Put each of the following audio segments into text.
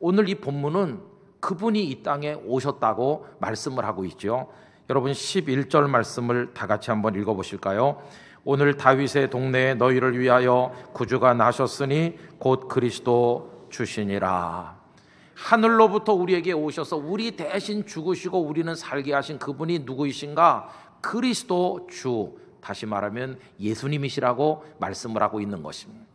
오늘 이 본문은 그분이 이 땅에 오셨다고 말씀을 하고 있죠. 여러분 11절 말씀을 다 같이 한번 읽어보실까요? 오늘 다윗의 동네에 너희를 위하여 구주가 나셨으니 곧 그리스도 주시니라. 하늘로부터 우리에게 오셔서 우리 대신 죽으시고 우리는 살게 하신 그분이 누구이신가? 그리스도 주, 다시 말하면 예수님이시라고 말씀을 하고 있는 것입니다.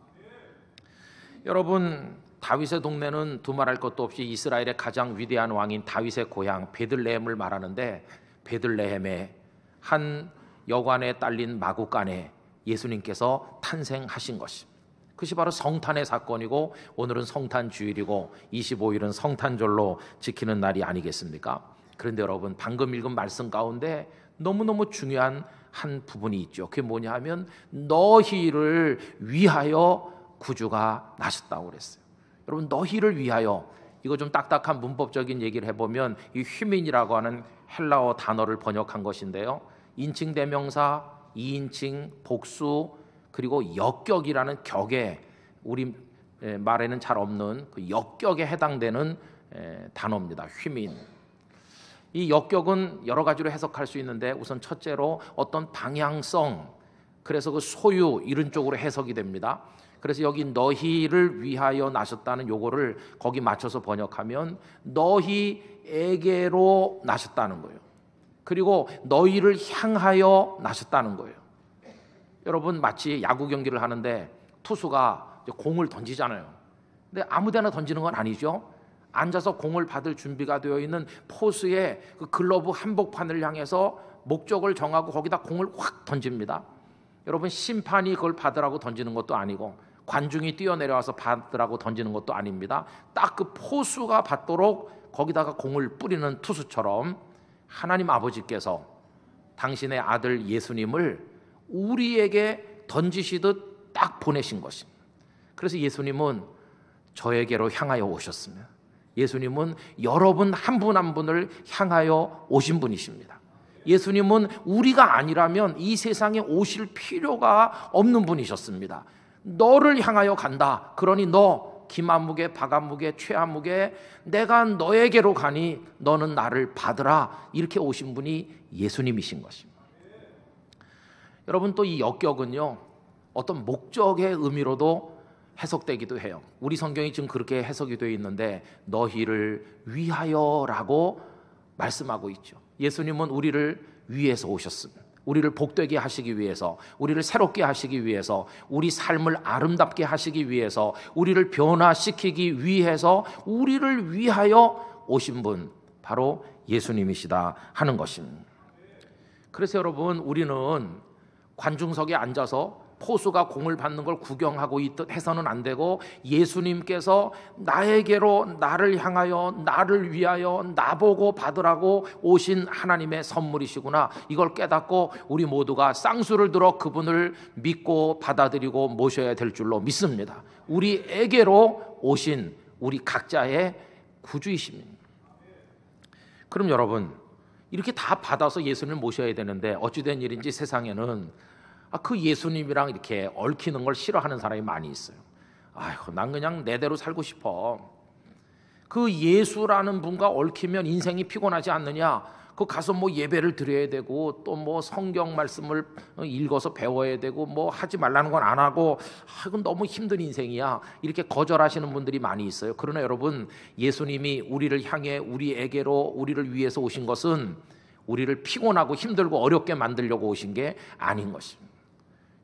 여러분, 다윗의 동네는 두말할 것도 없이 이스라엘의 가장 위대한 왕인 다윗의 고향 베들레헴을 말하는데, 베들레헴의 한 여관에 딸린 마구간에 예수님께서 탄생하신 것입니다. 그것이 바로 성탄의 사건이고, 오늘은 성탄 주일이고 25일은 성탄절로 지키는 날이 아니겠습니까? 그런데 여러분, 방금 읽은 말씀 가운데 너무너무 중요한 한 부분이 있죠. 그게 뭐냐 하면 너희를 위하여 구주가 나셨다고 그랬어요. 여러분, 너희를 위하여, 이거 좀 딱딱한 문법적인 얘기를 해보면 이 휴민이라고 하는 헬라어 단어를 번역한 것인데요, 인칭 대명사, 이인칭, 복수, 그리고 역격이라는 격에, 우리 말에는 잘 없는 그 역격에 해당되는 단어입니다. 휴민. 이 역격은 여러 가지로 해석할 수 있는데, 우선 첫째로 어떤 방향성, 그래서 그 소유, 이런 쪽으로 해석이 됩니다. 그래서 여기 너희를 위하여 나셨다는 요거를 거기 맞춰서 번역하면 너희에게로 나셨다는 거예요. 그리고 너희를 향하여 나셨다는 거예요. 여러분, 마치 야구 경기를 하는데 투수가 공을 던지잖아요. 근데 아무데나 던지는 건 아니죠. 앉아서 공을 받을 준비가 되어 있는 포수의 그 글러브 한복판을 향해서 목적을 정하고 거기다 공을 확 던집니다. 여러분, 심판이 그걸 받으라고 던지는 것도 아니고 관중이 뛰어내려와서 받으라고 던지는 것도 아닙니다. 딱 그 포수가 받도록 거기다가 공을 뿌리는 투수처럼 하나님 아버지께서 당신의 아들 예수님을 우리에게 던지시듯 딱 보내신 것입니다. 그래서 예수님은 저에게로 향하여 오셨습니다. 예수님은 여러분 한 분 한 분을 향하여 오신 분이십니다. 예수님은 우리가 아니라면 이 세상에 오실 필요가 없는 분이셨습니다. 너를 향하여 간다. 그러니 너 김한무게, 박한무게, 최한무게, 내가 너에게로 가니 너는 나를 받으라. 이렇게 오신 분이 예수님이신 것입니다. 여러분, 또 이 역격은요, 어떤 목적의 의미로도 해석되기도 해요. 우리 성경이 지금 그렇게 해석이 되어 있는데, 너희를 위하여라고 말씀하고 있죠. 예수님은 우리를 위해서 오셨습니다. 우리를 복되게 하시기 위해서, 우리를 새롭게 하시기 위해서, 우리 삶을 아름답게 하시기 위해서, 우리를 변화시키기 위해서 우리를 위하여 오신 분, 바로 예수님이시다 하는 것입니다. 그래서 여러분, 우리는 관중석에 앉아서 포수가 공을 받는 걸 구경하고 있듯 해서는 안 되고, 예수님께서 나에게로, 나를 향하여, 나를 위하여, 나보고 받으라고 오신 하나님의 선물이시구나, 이걸 깨닫고 우리 모두가 쌍수를 들어 그분을 믿고 받아들이고 모셔야 될 줄로 믿습니다. 우리에게로 오신 우리 각자의 구주이십니다. 그럼 여러분, 이렇게 다 받아서 예수님을 모셔야 되는데 어찌된 일인지 세상에는 그 예수님이랑 이렇게 얽히는 걸 싫어하는 사람이 많이 있어요. 아이고, 난 그냥 내대로 살고 싶어. 그 예수라는 분과 얽히면 인생이 피곤하지 않느냐? 그 가서 뭐 예배를 드려야 되고, 또 뭐 성경 말씀을 읽어서 배워야 되고, 뭐 하지 말라는 건 안 하고, 이건 너무 힘든 인생이야. 이렇게 거절하시는 분들이 많이 있어요. 그러나 여러분, 예수님이 우리를 향해, 우리에게로, 우리를 위해서 오신 것은 우리를 피곤하고 힘들고 어렵게 만들려고 오신 게 아닌 것입니다.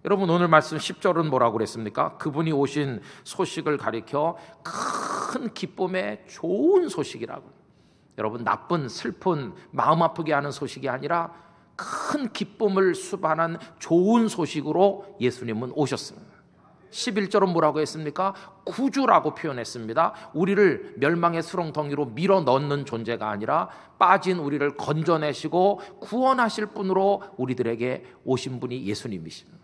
여러분, 오늘 말씀 10절은 뭐라고 그랬습니까? 그분이 오신 소식을 가리켜 큰 기쁨의 좋은 소식이라고. 여러분, 나쁜, 슬픈, 마음 아프게 하는 소식이 아니라 큰 기쁨을 수반한 좋은 소식으로 예수님은 오셨습니다. 11절은 뭐라고 했습니까? 구주라고 표현했습니다. 우리를 멸망의 수렁덩이로 밀어 넣는 존재가 아니라 빠진 우리를 건져내시고 구원하실 분으로 우리들에게 오신 분이 예수님이십니다.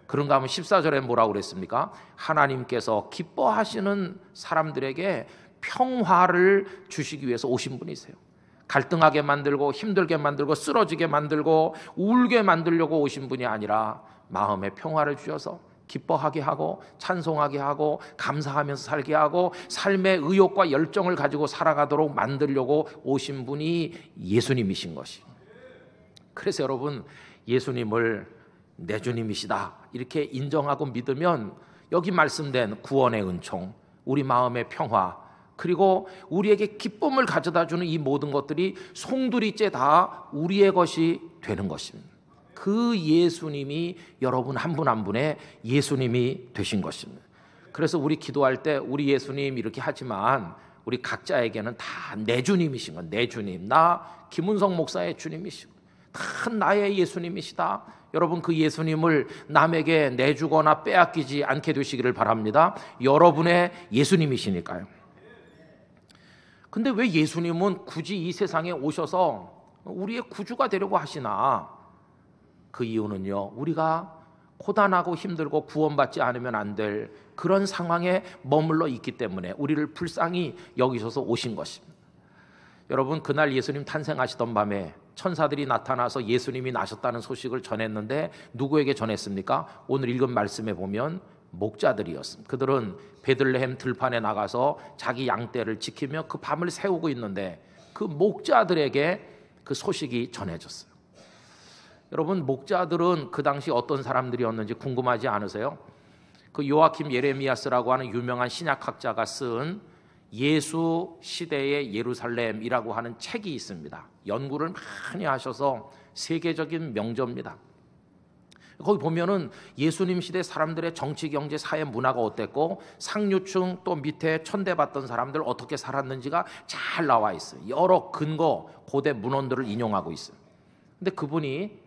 그런가 하면 14절에 뭐라고 그랬습니까? 하나님께서 기뻐하시는 사람들에게 평화를 주시기 위해서 오신 분이세요. 갈등하게 만들고 힘들게 만들고 쓰러지게 만들고 울게 만들려고 오신 분이 아니라 마음의 평화를 주셔서 기뻐하게 하고 찬송하게 하고 감사하면서 살게 하고 삶의 의욕과 열정을 가지고 살아가도록 만들려고 오신 분이 예수님이신 것이. 그래서 여러분, 예수님을 내 주님이시다 이렇게 인정하고 믿으면 여기 말씀된 구원의 은총, 우리 마음의 평화, 그리고 우리에게 기쁨을 가져다주는 이 모든 것들이 송두리째 다 우리의 것이 되는 것입니다. 그 예수님이 여러분 한 분 한 분의 예수님이 되신 것입니다. 그래서 우리 기도할 때 우리 예수님 이렇게 하지만 우리 각자에게는 다 내 주님이신 건, 내 주님, 나 김은성 목사의 주님이시고 다 나의 예수님이시다. 여러분, 그 예수님을 남에게 내주거나 빼앗기지 않게 되시기를 바랍니다. 여러분의 예수님이시니까요. 근데 왜 예수님은 굳이 이 세상에 오셔서 우리의 구주가 되려고 하시나? 그 이유는요, 우리가 고단하고 힘들고 구원받지 않으면 안 될 그런 상황에 머물러 있기 때문에 우리를 불쌍히 여기셔서 오신 것입니다. 여러분, 그날 예수님 탄생하시던 밤에 천사들이 나타나서 예수님이 나셨다는 소식을 전했는데 누구에게 전했습니까? 오늘 읽은 말씀에 보면 목자들이었습니다. 그들은 베들레헴 들판에 나가서 자기 양떼를 지키며 그 밤을 새우고 있는데 그 목자들에게 그 소식이 전해졌어요. 여러분, 목자들은 그 당시 어떤 사람들이었는지 궁금하지 않으세요? 그 요아킴 예레미야스라고 하는 유명한 신약학자가 쓴 예수 시대의 예루살렘이라고 하는 책이 있습니다. 연구를 많이 하셔서 세계적인 명저입니다. 거기 보면은 예수님 시대 사람들의 정치, 경제, 사회, 문화가 어땠고 상류층 또 밑에 천대받던 사람들 어떻게 살았는지가 잘 나와 있어요. 여러 근거, 고대 문헌들을 인용하고 있어요. 근데 그분이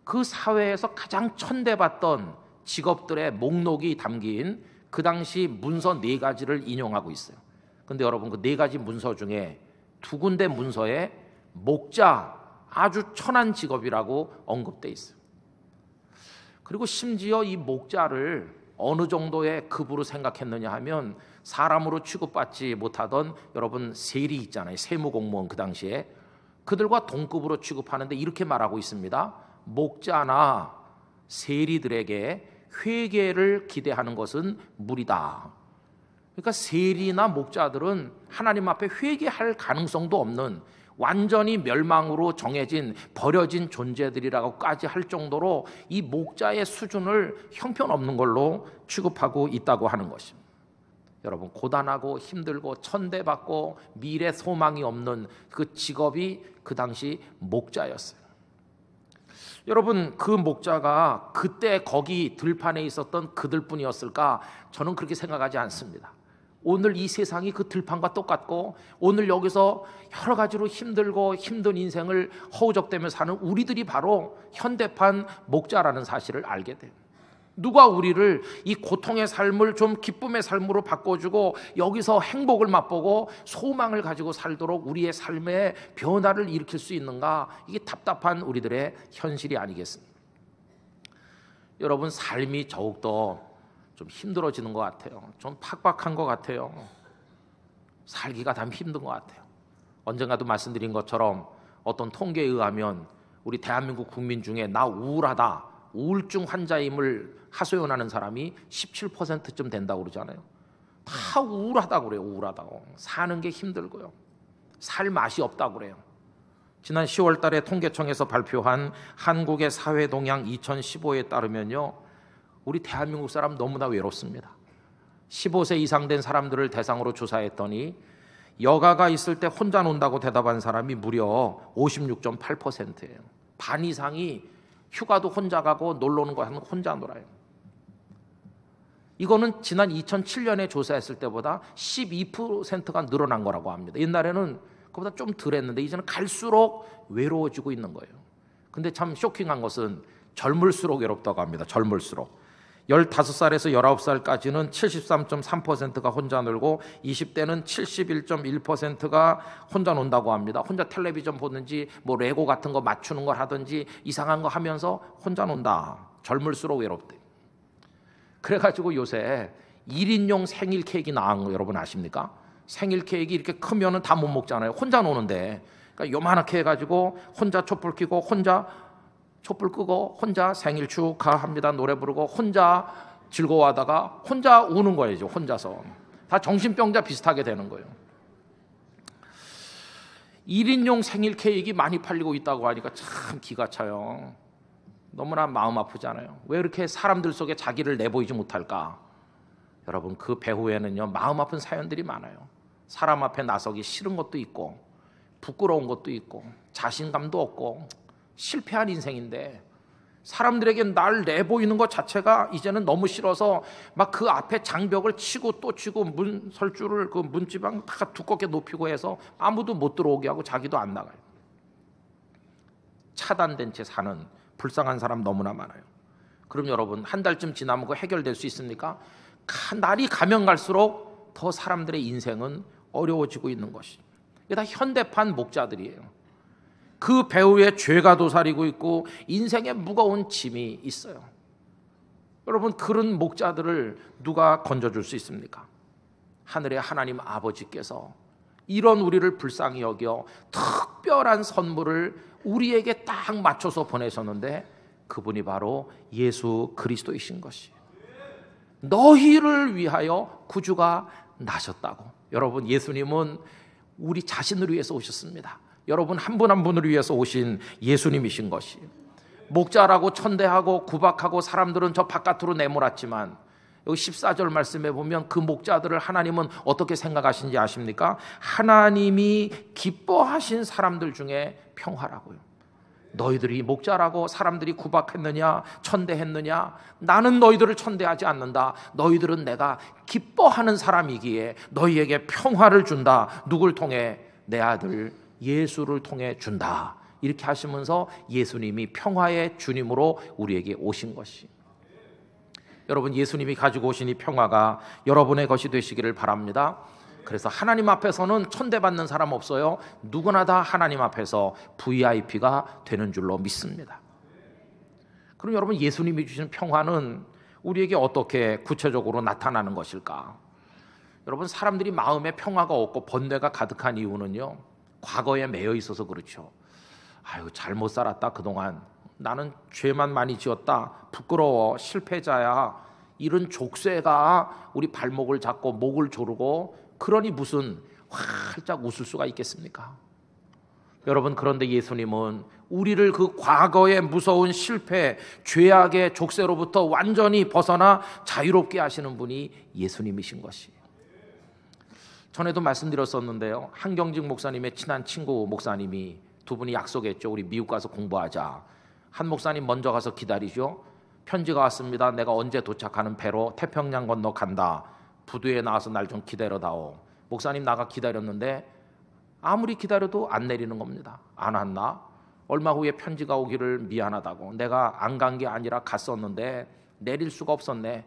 그 사회에서 가장 천대받던 직업들의 목록이 담긴 그 당시 문서 4가지를 인용하고 있어요. 근데 여러분, 그 4가지 문서 중에 2군데 문서에 목자, 아주 천한 직업이라고 언급돼 있어요. 그리고 심지어 이 목자를 어느 정도의 급으로 생각했느냐 하면 사람으로 취급받지 못하던 여러분 세리 있잖아요. 세무공무원, 그 당시에 그들과 동급으로 취급하는데 이렇게 말하고 있습니다. 목자나 세리들에게 회개를 기대하는 것은 무리다. 그러니까 세리나 목자들은 하나님 앞에 회개할 가능성도 없는 완전히 멸망으로 정해진 버려진 존재들이라고까지 할 정도로 이 목자의 수준을 형편없는 걸로 취급하고 있다고 하는 것입니다. 여러분, 고단하고 힘들고 천대받고 미래 소망이 없는 그 직업이 그 당시 목자였어요. 여러분, 그 목자가 그때 거기 들판에 있었던 그들뿐이었을까? 저는 그렇게 생각하지 않습니다. 오늘 이 세상이 그 들판과 똑같고 오늘 여기서 여러 가지로 힘들고 힘든 인생을 허우적대며 사는 우리들이 바로 현대판 목자라는 사실을 알게 돼요. 누가 우리를 이 고통의 삶을 좀 기쁨의 삶으로 바꿔주고 여기서 행복을 맛보고 소망을 가지고 살도록 우리의 삶에 변화를 일으킬 수 있는가? 이게 답답한 우리들의 현실이 아니겠습니까? 여러분, 삶이 더욱더 좀 힘들어지는 것 같아요. 좀 팍팍한 것 같아요. 살기가 참 힘든 것 같아요. 언젠가도 말씀드린 것처럼 어떤 통계에 의하면 우리 대한민국 국민 중에 나 우울하다, 우울증 환자임을 하소연하는 사람이 17%쯤 된다고 그러잖아요. 다 우울하다고 그래요. 우울하다고. 사는 게 힘들고요. 살 맛이 없다고 그래요. 지난 10월 달에 통계청에서 발표한 한국의 사회 동향 2015에 따르면요, 우리 대한민국 사람 너무나 외롭습니다. 15세 이상 된 사람들을 대상으로 조사했더니 여가가 있을 때 혼자 논다고 대답한 사람이 무려 56.8%예요. 반 이상이 휴가도 혼자 가고 놀러 오는 거 하면 혼자 놀아요. 이거는 지난 2007년에 조사했을 때보다 12%가 늘어난 거라고 합니다. 옛날에는 그보다 좀 덜 했는데 이제는 갈수록 외로워지고 있는 거예요. 근데 참 쇼킹한 것은 젊을수록 외롭다고 합니다. 젊을수록. 15살에서 19살까지는 73.3%가 혼자 놀고 20대는 71.1%가 혼자 논다고 합니다. 혼자 텔레비전 보든지 뭐 레고 같은 거 맞추는 걸 하든지 이상한 거 하면서 혼자 논다. 젊을수록 외롭대. 그래가지고 요새 1인용 생일 케이크 나온 거 여러분 아십니까? 생일 케이크 이렇게 크면은 다 못 먹잖아요. 혼자 노는데. 그러니까 요만하게 해가지고 혼자 촛불 켜고 혼자 촛불 끄고 혼자 생일 축하합니다 노래 부르고 혼자 즐거워하다가 혼자 우는 거예요. 혼자서 다 정신병자 비슷하게 되는 거예요. 1인용 생일 케이크 많이 팔리고 있다고 하니까 참 기가 차요. 너무나 마음 아프잖아요. 왜 이렇게 사람들 속에 자기를 내보이지 못할까? 여러분, 그 배후에는요, 마음 아픈 사연들이 많아요. 사람 앞에 나서기 싫은 것도 있고, 부끄러운 것도 있고, 자신감도 없고, 실패한 인생인데 사람들에게 날 내보이는 것 자체가 이제는 너무 싫어서 막 그 앞에 장벽을 치고 또 치고 문설주를 그 문지방 다 두껍게 높이고 해서 아무도 못 들어오게 하고 자기도 안 나가요. 차단된 채 사는 불쌍한 사람 너무나 많아요. 그럼 여러분, 한 달쯤 지나면 그거 해결될 수 있습니까? 날이 가면 갈수록 더 사람들의 인생은 어려워지고 있는 것이. 이게 다 현대판 목자들이에요. 그 배후에 죄가 도사리고 있고 인생에 무거운 짐이 있어요. 여러분, 그런 목자들을 누가 건져줄 수 있습니까? 하늘의 하나님 아버지께서 이런 우리를 불쌍히 여겨 특별한 선물을 우리에게 딱 맞춰서 보내셨는데 그분이 바로 예수 그리스도이신 것이. 너희를 위하여 구주가 나셨다고. 여러분, 예수님은 우리 자신을 위해서 오셨습니다. 여러분 한 분 한 분을 위해서 오신 예수님이신 것이. 목자라고 천대하고 구박하고 사람들은 저 바깥으로 내몰았지만 여기 14절 말씀에 보면 그 목자들을 하나님은 어떻게 생각하신지 아십니까? 하나님이 기뻐하신 사람들 중에 평화라고요. 너희들이 목자라고 사람들이 구박했느냐 천대했느냐, 나는 너희들을 천대하지 않는다. 너희들은 내가 기뻐하는 사람이기에 너희에게 평화를 준다. 누굴 통해? 내 아들 예수를 통해 준다. 이렇게 하시면서 예수님이 평화의 주님으로 우리에게 오신 것이. 여러분, 예수님이 가지고 오신 이 평화가 여러분의 것이 되시기를 바랍니다. 그래서 하나님 앞에서는 천대받는 사람 없어요. 누구나 다 하나님 앞에서 VIP가 되는 줄로 믿습니다. 그럼 여러분, 예수님이 주시는 평화는 우리에게 어떻게 구체적으로 나타나는 것일까? 여러분, 사람들이 마음에 평화가 없고 번뇌가 가득한 이유는요, 과거에 매여 있어서 그렇죠. 아유, 잘못 살았다 그동안. 나는 죄만 많이 지었다. 부끄러워. 실패자야. 이런 족쇄가 우리 발목을 잡고 목을 조르고, 그러니 무슨 활짝 웃을 수가 있겠습니까? 여러분, 그런데 예수님은 우리를 그 과거의 무서운 실패, 죄악의 족쇄로부터 완전히 벗어나 자유롭게 하시는 분이 예수님이신 것이. 전에도 말씀드렸었는데요, 한경직 목사님의 친한 친구 목사님이 두 분이 약속했죠. 우리 미국 가서 공부하자. 한 목사님 먼저 가서 기다리죠. 편지가 왔습니다. 내가 언제 도착하는 배로 태평양 건너 간다. 부두에 나와서 날 좀 기다려다오. 목사님 나가 기다렸는데 아무리 기다려도 안 내리는 겁니다. 안 왔나? 얼마 후에 편지가 오기를 미안하다고. 내가 안 간 게 아니라 갔었는데 내릴 수가 없었네.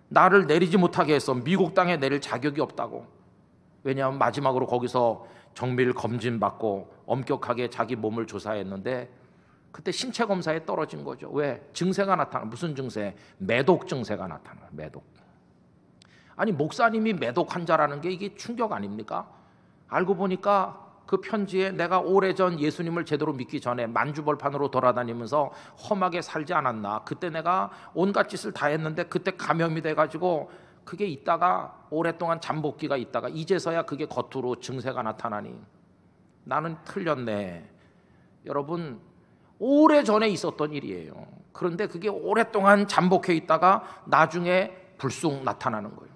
나를 내리지 못하게 했어. 미국 땅에 내릴 자격이 없다고. 왜냐하면 마지막으로 거기서 정밀 검진 받고 엄격하게 자기 몸을 조사했는데 그때 신체 검사에 떨어진 거죠. 왜? 증세가 나타나. 무슨 증세? 매독 증세가 나타나요. 매독. 아니, 목사님이 매독 환자라는 게 이게 충격 아닙니까? 알고 보니까 그 편지에 내가 오래전 예수님을 제대로 믿기 전에 만주벌판으로 돌아다니면서 험하게 살지 않았나. 그때 내가 온갖 짓을 다 했는데 그때 감염이 돼가지고 그게 있다가 오랫동안 잠복기가 있다가 이제서야 그게 겉으로 증세가 나타나니 나는 틀렸네. 여러분, 오래전에 있었던 일이에요. 그런데 그게 오랫동안 잠복해 있다가 나중에 불쑥 나타나는 거예요.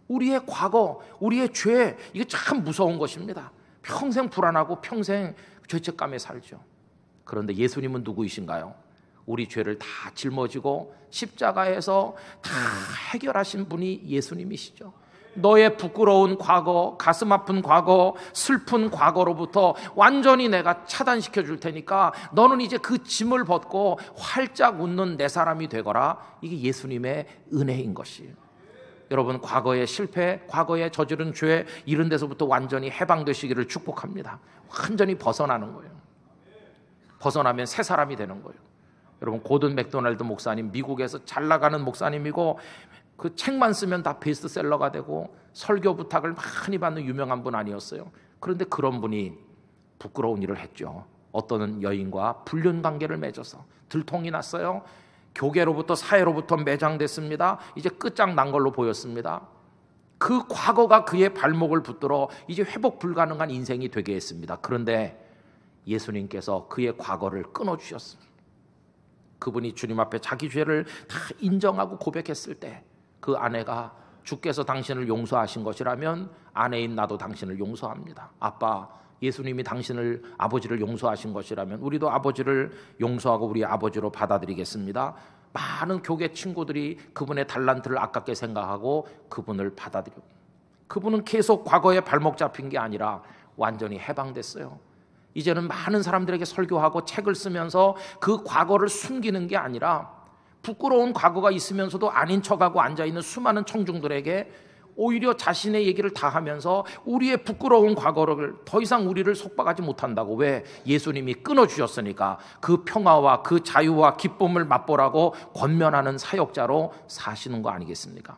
우리의 과거, 우리의 죄, 이게 참 무서운 것입니다. 평생 불안하고 평생 죄책감에 살죠. 그런데 예수님은 누구이신가요? 우리 죄를 다 짊어지고 십자가에서 다 해결하신 분이 예수님이시죠. 너의 부끄러운 과거, 가슴 아픈 과거, 슬픈 과거로부터 완전히 내가 차단시켜 줄 테니까 너는 이제 그 짐을 벗고 활짝 웃는 내 사람이 되거라. 이게 예수님의 은혜인 것이에요. 여러분, 과거의 실패, 과거에 저지른 죄, 이런 데서부터 완전히 해방되시기를 축복합니다. 완전히 벗어나는 거예요. 벗어나면 새 사람이 되는 거예요. 여러분, 고든 맥도날드 목사님, 미국에서 잘 나가는 목사님이고 그 책만 쓰면 다 베스트셀러가 되고 설교 부탁을 많이 받는 유명한 분 아니었어요? 그런데 그런 분이 부끄러운 일을 했죠. 어떤 여인과 불륜 관계를 맺어서 들통이 났어요. 교계로부터 사회로부터 매장됐습니다. 이제 끝장난 걸로 보였습니다. 그 과거가 그의 발목을 붙들어 이제 회복 불가능한 인생이 되게 했습니다. 그런데 예수님께서 그의 과거를 끊어주셨습니다. 그분이 주님 앞에 자기 죄를 다 인정하고 고백했을 때 그 아내가 주께서 당신을 용서하신 것이라면 아내인 나도 당신을 용서합니다. 아빠, 예수님이 당신을 아버지를 용서하신 것이라면 우리도 아버지를 용서하고 우리 아버지로 받아들이겠습니다. 많은 교계 친구들이 그분의 달란트를 아깝게 생각하고 그분을 받아들이고, 그분은 계속 과거에 발목 잡힌 게 아니라 완전히 해방됐어요. 이제는 많은 사람들에게 설교하고 책을 쓰면서 그 과거를 숨기는 게 아니라 부끄러운 과거가 있으면서도 아닌 척하고 앉아있는 수많은 청중들에게 오히려 자신의 얘기를 다 하면서 우리의 부끄러운 과거를 더 이상 우리를 속박하지 못한다고. 왜? 예수님이 끊어주셨으니까. 그 평화와 그 자유와 기쁨을 맛보라고 권면하는 사역자로 사시는 거 아니겠습니까?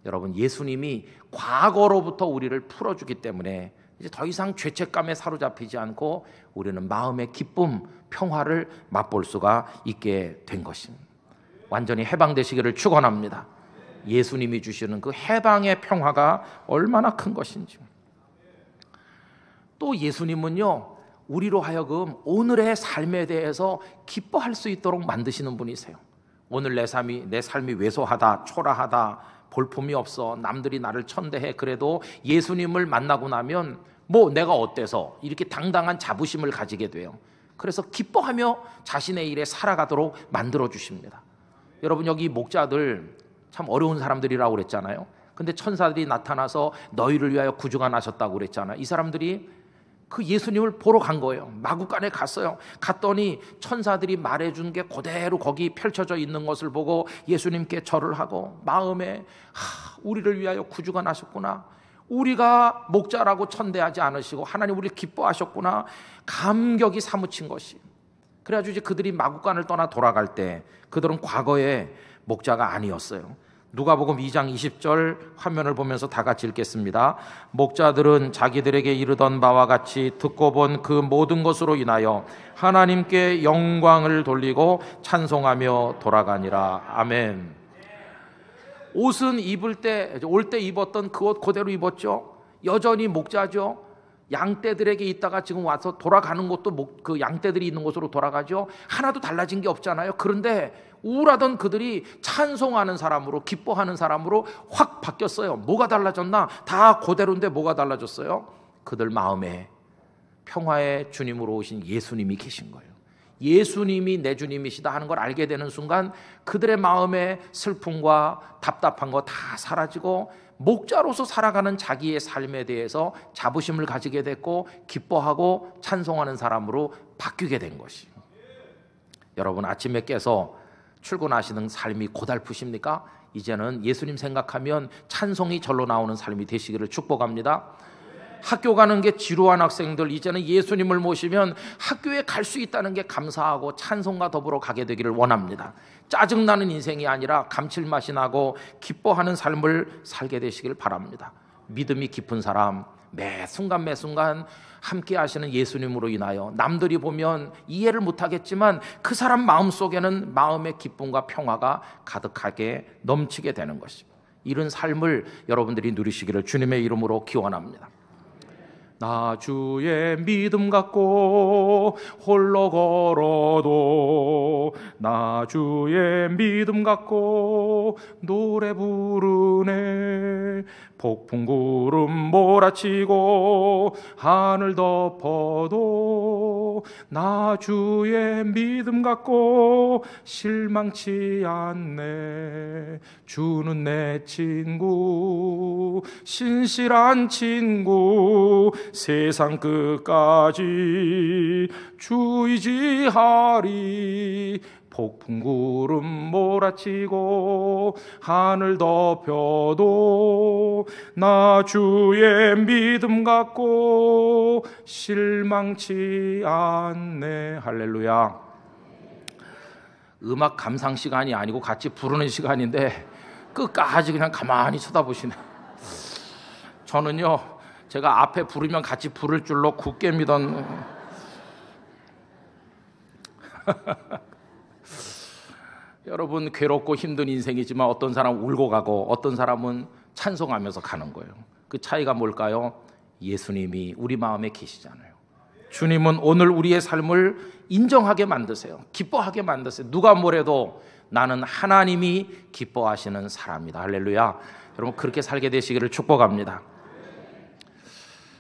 여러분, 예수님이 과거로부터 우리를 풀어주기 때문에 이제 더 이상 죄책감에 사로잡히지 않고 우리는 마음의 기쁨, 평화를 맛볼 수가 있게 된 것입니다. 완전히 해방되시기를 축원합니다. 예수님이 주시는 그 해방의 평화가 얼마나 큰 것인지. 또 예수님은요, 우리로 하여금 오늘의 삶에 대해서 기뻐할 수 있도록 만드시는 분이세요. 오늘 내 삶이 왜소하다, 초라하다, 볼품이 없어, 남들이 나를 천대해. 그래도 예수님을 만나고 나면 뭐 내가 어때서 이렇게 당당한 자부심을 가지게 돼요. 그래서 기뻐하며 자신의 일에 살아가도록 만들어 주십니다. 여러분, 여기 목자들 참 어려운 사람들이라고 그랬잖아요. 근데 천사들이 나타나서 너희를 위하여 구주가 나셨다고 그랬잖아요. 이 사람들이 그 예수님을 보러 간 거예요. 마구간에 갔어요. 갔더니 천사들이 말해준 게 그대로 거기 펼쳐져 있는 것을 보고 예수님께 절을 하고 마음에 우리를 위하여 구주가 나셨구나, 우리가 목자라고 천대하지 않으시고 하나님 우리를 기뻐하셨구나, 감격이 사무친 것이. 그래가지고 이제 그들이 마구간을 떠나 돌아갈 때 그들은 과거의 목자가 아니었어요. 누가복음 2장 20절 화면을 보면서 다 같이 읽겠습니다. 목자들은 자기들에게 이르던 바와 같이 듣고 본 그 모든 것으로 인하여 하나님께 영광을 돌리고 찬송하며 돌아가니라. 아멘. 옷은 입을 때, 올 때 입었던 그 옷 그대로 입었죠. 여전히 목자죠. 양떼들에게 있다가 지금 와서 돌아가는 곳도 그 양떼들이 있는 곳으로 돌아가죠. 하나도 달라진 게 없잖아요. 그런데 우울하던 그들이 찬송하는 사람으로, 기뻐하는 사람으로 확 바뀌었어요. 뭐가 달라졌나? 다 그대로인데 뭐가 달라졌어요? 그들 마음에 평화의 주님으로 오신 예수님이 계신 거예요. 예수님이 내 주님이시다 하는 걸 알게 되는 순간 그들의 마음에 슬픔과 답답한 거 다 사라지고 목자로서 살아가는 자기의 삶에 대해서 자부심을 가지게 됐고 기뻐하고 찬송하는 사람으로 바뀌게 된 것이. 여러분, 아침에 깨서 출근하시는 삶이 고달프십니까? 이제는 예수님 생각하면 찬송이 절로 나오는 삶이 되시기를 축복합니다. 학교 가는 게 지루한 학생들, 이제는 예수님을 모시면 학교에 갈 수 있다는 게 감사하고 찬송과 더불어 가게 되기를 원합니다. 짜증나는 인생이 아니라 감칠맛이 나고 기뻐하는 삶을 살게 되시길 바랍니다. 믿음이 깊은 사람, 매 순간 매 순간 함께 하시는 예수님으로 인하여 남들이 보면 이해를 못하겠지만 그 사람 마음속에는 마음의 기쁨과 평화가 가득하게 넘치게 되는 것입니다. 이런 삶을 여러분들이 누리시기를 주님의 이름으로 기원합니다. 나 주의 믿음 갖고 홀로 걸어도 나 주의 믿음 갖고 노래 부르네. 폭풍 구름 몰아치고 하늘 덮어도 나 주의 믿음 갖고 실망치 않네. 주는 내 친구, 신실한 친구, 세상 끝까지 주 의지하리. 폭풍 구름 몰아치고 하늘 덮여도 나 주의 믿음 갖고 실망치 않네. 할렐루야. 음악 감상 시간이 아니고 같이 부르는 시간인데 끝까지 그냥 가만히 쳐다보시네. 저는요, 제가 앞에 부르면 같이 부를 줄로 굳게 믿었네. 여러분, 괴롭고 힘든 인생이지만 어떤 사람은 울고 가고 어떤 사람은 찬송하면서 가는 거예요. 그 차이가 뭘까요? 예수님이 우리 마음에 계시잖아요. 주님은 오늘 우리의 삶을 인정하게 만드세요. 기뻐하게 만드세요. 누가 뭐래도 나는 하나님이 기뻐하시는 사람이다. 할렐루야. 여러분, 그렇게 살게 되시기를 축복합니다.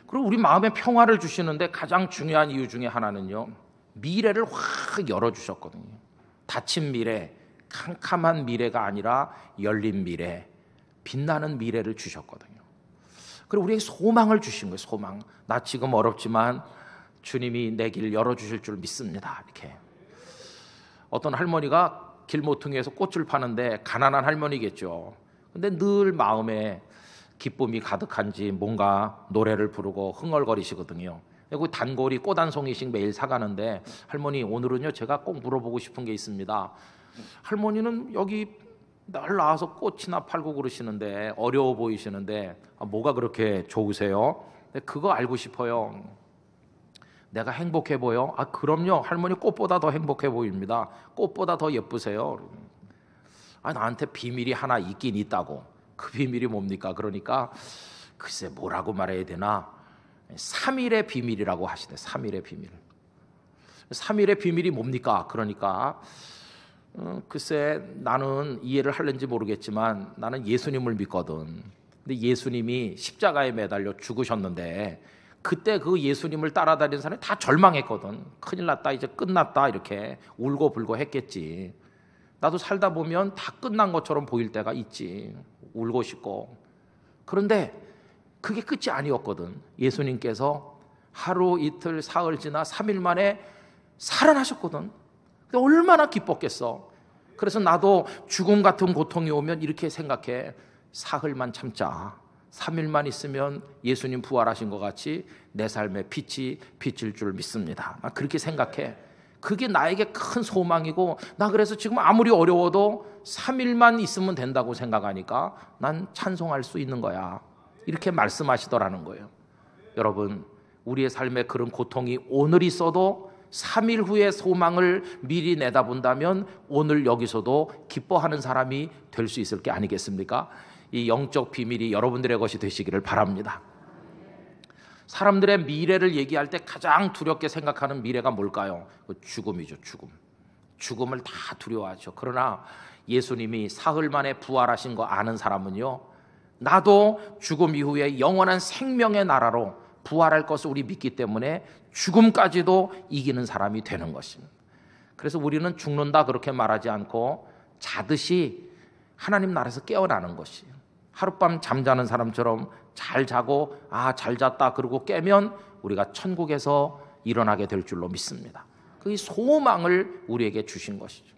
그리고 우리 마음에 평화를 주시는데 가장 중요한 이유 중에 하나는요, 미래를 확 열어주셨거든요. 닫힌 미래, 캄캄한 미래가 아니라 열린 미래, 빛나는 미래를 주셨거든요. 그리고 우리에게 소망을 주신 거예요. 소망. 나 지금 어렵지만 주님이 내 길 열어주실 줄 믿습니다. 이렇게. 어떤 할머니가 길모퉁이에서 꽃을 파는데 가난한 할머니겠죠. 근데 늘 마음에 기쁨이 가득한지 뭔가 노래를 부르고 흥얼거리시거든요. 그 단골이 꽃 한 송이씩 매일 사가는데, 할머니 오늘은요 제가 꼭 물어보고 싶은 게 있습니다. 할머니는 여기 날 나와서 꽃이나 팔고 그러시는데 어려워 보이시는데 뭐가 그렇게 좋으세요? 그거 알고 싶어요. 내가 행복해 보여? 그럼요, 할머니 꽃보다 더 행복해 보입니다. 꽃보다 더 예쁘세요. 나한테 비밀이 하나 있긴 있다고. 그 비밀이 뭡니까? 그러니까 글쎄 뭐라고 말해야 되나, 3일의 비밀이라고 하시네. 3일의 비밀. 3일의 비밀이 뭡니까? 그러니까 글쎄 나는 이해를 할는지 모르겠지만 나는 예수님을 믿거든. 근데 예수님이 십자가에 매달려 죽으셨는데 그때 그 예수님을 따라다니는 사람이 다 절망했거든. 큰일 났다, 이제 끝났다, 이렇게 울고 불고 했겠지. 나도 살다 보면 다 끝난 것처럼 보일 때가 있지. 울고 싶고. 그런데 그게 끝이 아니었거든. 예수님께서 하루 이틀 사흘 지나 3일 만에 살아나셨거든. 근데 얼마나 기뻤겠어. 그래서 나도 죽음 같은 고통이 오면 이렇게 생각해. 사흘만 참자. 3일만 있으면 예수님 부활하신 것 같이 내 삶에 빛이 비칠 줄 믿습니다. 나 그렇게 생각해. 그게 나에게 큰 소망이고, 나 그래서 지금 아무리 어려워도 3일만 있으면 된다고 생각하니까 난 찬송할 수 있는 거야. 이렇게 말씀하시더라는 거예요. 여러분, 우리의 삶에 그런 고통이 오늘 있어도 3일 후의 소망을 미리 내다본다면 오늘 여기서도 기뻐하는 사람이 될 수 있을 게 아니겠습니까? 이 영적 비밀이 여러분들의 것이 되시기를 바랍니다. 사람들의 미래를 얘기할 때 가장 두렵게 생각하는 미래가 뭘까요? 죽음이죠. 죽음을 다 두려워하죠. 그러나 예수님이 사흘 만에 부활하신 거 아는 사람은요, 나도 죽음 이후에 영원한 생명의 나라로 부활할 것을 우리 믿기 때문에 죽음까지도 이기는 사람이 되는 것입니다. 그래서 우리는 죽는다 그렇게 말하지 않고 자듯이 하나님 나라에서 깨어나는 것이, 하룻밤 잠자는 사람처럼 잘 자고 잘 잤다 그러고 깨면 우리가 천국에서 일어나게 될 줄로 믿습니다. 그 소망을 우리에게 주신 것이죠.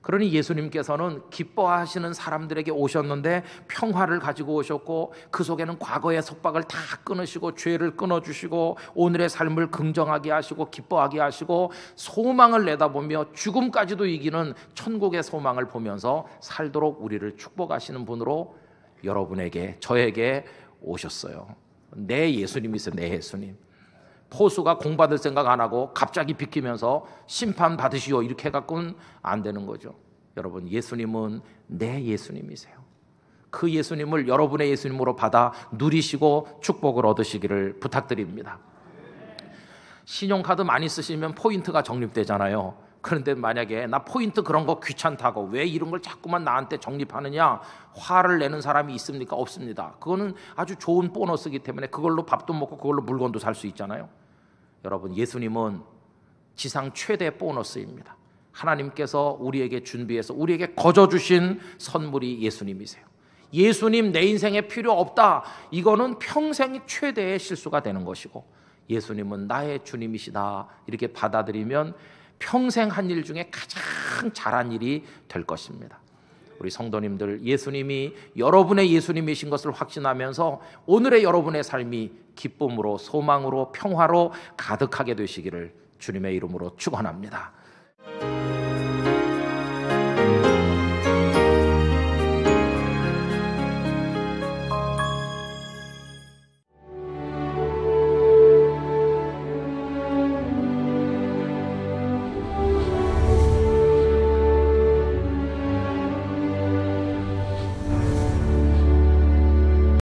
그러니 예수님께서는 기뻐하시는 사람들에게 오셨는데 평화를 가지고 오셨고, 그 속에는 과거의 속박을 다 끊으시고 죄를 끊어주시고 오늘의 삶을 긍정하게 하시고 기뻐하게 하시고 소망을 내다보며 죽음까지도 이기는 천국의 소망을 보면서 살도록 우리를 축복하시는 분으로 여러분에게, 저에게 오셨어요. 내 예수님이세요. 내 예수님. 포수가 공 받을 생각 안 하고 갑자기 비키면서 심판 받으시오 이렇게 해갖고는 안 되는 거죠. 여러분, 예수님은 내 예수님이세요. 그 예수님을 여러분의 예수님으로 받아 누리시고 축복을 얻으시기를 부탁드립니다. 신용카드 많이 쓰시면 포인트가 적립되잖아요. 그런데 만약에 나 포인트 그런 거 귀찮다고 왜 이런 걸 자꾸만 나한테 적립하느냐, 화를 내는 사람이 있습니까? 없습니다. 그거는 아주 좋은 보너스이기 때문에 그걸로 밥도 먹고 그걸로 물건도 살 수 있잖아요. 여러분, 예수님은 지상 최대 보너스입니다. 하나님께서 우리에게 준비해서 우리에게 거저주신 선물이 예수님이세요. 예수님 내 인생에 필요 없다, 이거는 평생 최대의 실수가 되는 것이고, 예수님은 나의 주님이시다 이렇게 받아들이면 평생 한 일 중에 가장 잘한 일이 될 것입니다. 우리 성도님들, 예수님이 여러분의 예수님이신 것을 확신하면서 오늘의 여러분의 삶이 기쁨으로, 소망으로, 평화로 가득하게 되시기를 주님의 이름으로 축원합니다.